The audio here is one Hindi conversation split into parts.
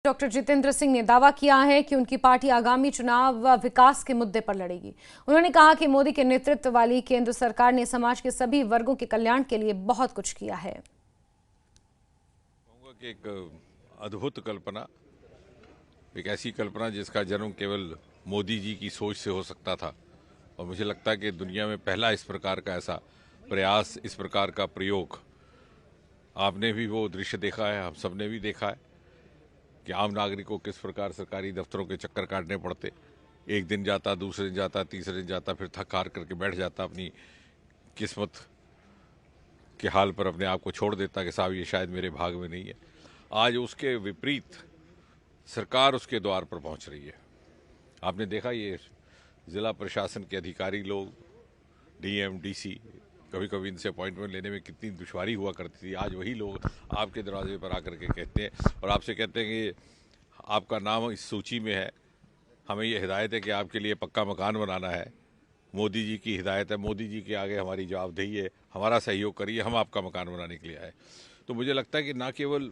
डॉक्टर जितेंद्र सिंह ने दावा किया है कि उनकी पार्टी आगामी चुनाव व विकास के मुद्दे पर लड़ेगी। उन्होंने कहा कि मोदी के नेतृत्व वाली केंद्र सरकार ने समाज के सभी वर्गों के कल्याण के लिए बहुत कुछ किया है। कहूँगा कि एक अद्भुत कल्पना, एक ऐसी कल्पना जिसका जन्म केवल मोदी जी की सोच से हो सकता था। और मुझे लगता है कि दुनिया में पहला इस प्रकार का ऐसा प्रयास, इस प्रकार का प्रयोग, आपने भी वो दृश्य देखा है, हम सब ने भी देखा है कि आम नागरिक को किस प्रकार सरकारी दफ्तरों के चक्कर काटने पड़ते। एक दिन जाता, दूसरे दिन जाता, तीसरे दिन जाता, फिर थक हार करके बैठ जाता, अपनी किस्मत के हाल पर अपने आप को छोड़ देता कि साहब ये शायद मेरे भाग में नहीं है। आज उसके विपरीत सरकार उसके द्वार पर पहुंच रही है। आपने देखा ये जिला प्रशासन के अधिकारी लोग, डीएम, डीसी, कभी कभी इनसे अपॉइंटमेंट लेने में कितनी दुश्वारी हुआ करती थी। आज वही लोग आपके दरवाजे पर आकर के कहते हैं और आपसे कहते हैं कि आपका नाम इस सूची में है, हमें ये हिदायत है कि आपके लिए पक्का मकान बनाना है। मोदी जी की हिदायत है, मोदी जी के आगे हमारी जवाबदेही है, हमारा सहयोग करिए, हम आपका मकान बनाने के लिए आए। तो मुझे लगता है कि ना केवल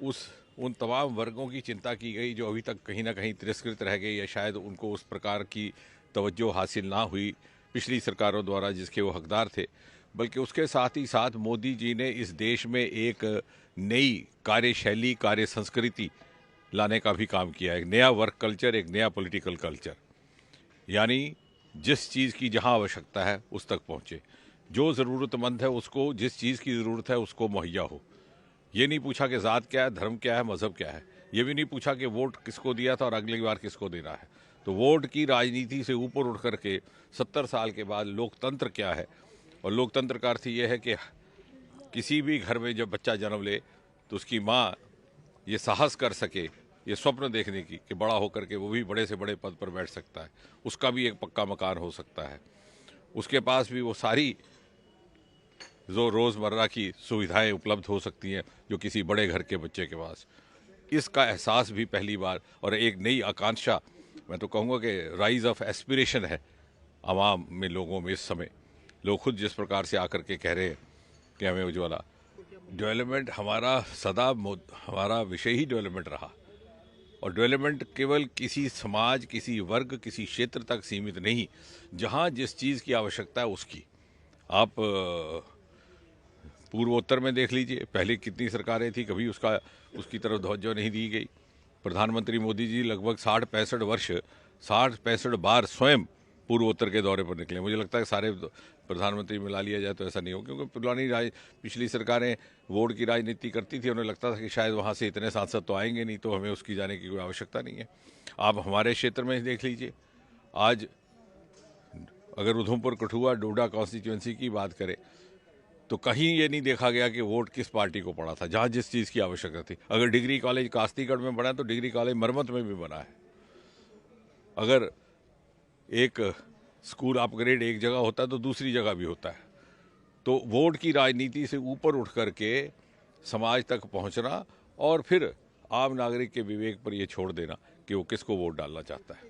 उन तमाम वर्गों की चिंता की गई जो अभी तक कहीं ना कहीं तिरस्कृत रह गई, या शायद उनको उस प्रकार की तवज्जो हासिल ना हुई पिछली सरकारों द्वारा जिसके वो हकदार थे, बल्कि उसके साथ ही साथ मोदी जी ने इस देश में एक नई कार्यशैली, कार्य संस्कृति लाने का भी काम किया है। एक नया वर्क कल्चर, एक नया पॉलिटिकल कल्चर, यानी जिस चीज़ की जहां आवश्यकता है उस तक पहुंचे, जो ज़रूरतमंद है उसको, जिस चीज़ की ज़रूरत है उसको मुहैया हो। ये नहीं पूछा कि ज़ात क्या है, धर्म क्या है, मज़हब क्या है। ये भी नहीं पूछा कि वोट किसको दिया था और अगली बार किसको देना है। तो वोट की राजनीति से ऊपर उठ करके 70 साल के बाद लोकतंत्र क्या है, और लोकतंत्र का अर्थ ये है कि किसी भी घर में जब बच्चा जन्म ले तो उसकी माँ ये साहस कर सके, ये स्वप्न देखने की कि बड़ा होकर के वो भी बड़े से बड़े पद पर बैठ सकता है, उसका भी एक पक्का मकान हो सकता है, उसके पास भी वो सारी जो रोज़मर्रा की सुविधाएं उपलब्ध हो सकती हैं जो किसी बड़े घर के बच्चे के पास। इसका एहसास भी पहली बार, और एक नई आकांक्षा, मैं तो कहूँगा कि राइज ऑफ एस्पिरेशन है आवाम में, लोगों में। इस समय लोग खुद जिस प्रकार से आकर के कह रहे हैं कि हमें उज्ज्वला, डेवलपमेंट हमारा विषय ही डेवलपमेंट रहा। और डेवलपमेंट केवल किसी समाज, किसी वर्ग, किसी क्षेत्र तक सीमित नहीं, जहाँ जिस चीज़ की आवश्यकता है उसकी। आप पूर्वोत्तर में देख लीजिए, पहले कितनी सरकारें थी, कभी उसकी तरफ तवज्जो नहीं दी गई। प्रधानमंत्री मोदी जी लगभग 60-65 बार स्वयं पूर्वोत्तर के दौरे पर निकले। मुझे लगता है सारे प्रधानमंत्री मिला लिया जाए तो ऐसा नहीं हो, क्योंकि पिछली सरकारें वोट की राजनीति करती थी। उन्हें लगता था कि शायद वहाँ से इतने सांसद तो आएंगे नहीं, तो हमें उसकी जाने की कोई आवश्यकता नहीं है। आप हमारे क्षेत्र में देख लीजिए, आज अगर उधमपुर, कठुआ, डोडा कॉन्स्टिट्यूंसी की बात करें तो कहीं ये नहीं देखा गया कि वोट किस पार्टी को पड़ा था, जहां जिस चीज़ की आवश्यकता थी। अगर डिग्री कॉलेज कास्तीगढ़ में बना है तो डिग्री कॉलेज मरमत में भी बना है। अगर एक स्कूल अपग्रेड एक जगह होता है तो दूसरी जगह भी होता है। तो वोट की राजनीति से ऊपर उठ करके समाज तक पहुंचना, और फिर आम नागरिक के विवेक पर यह छोड़ देना कि वो किसको वोट डालना चाहता है।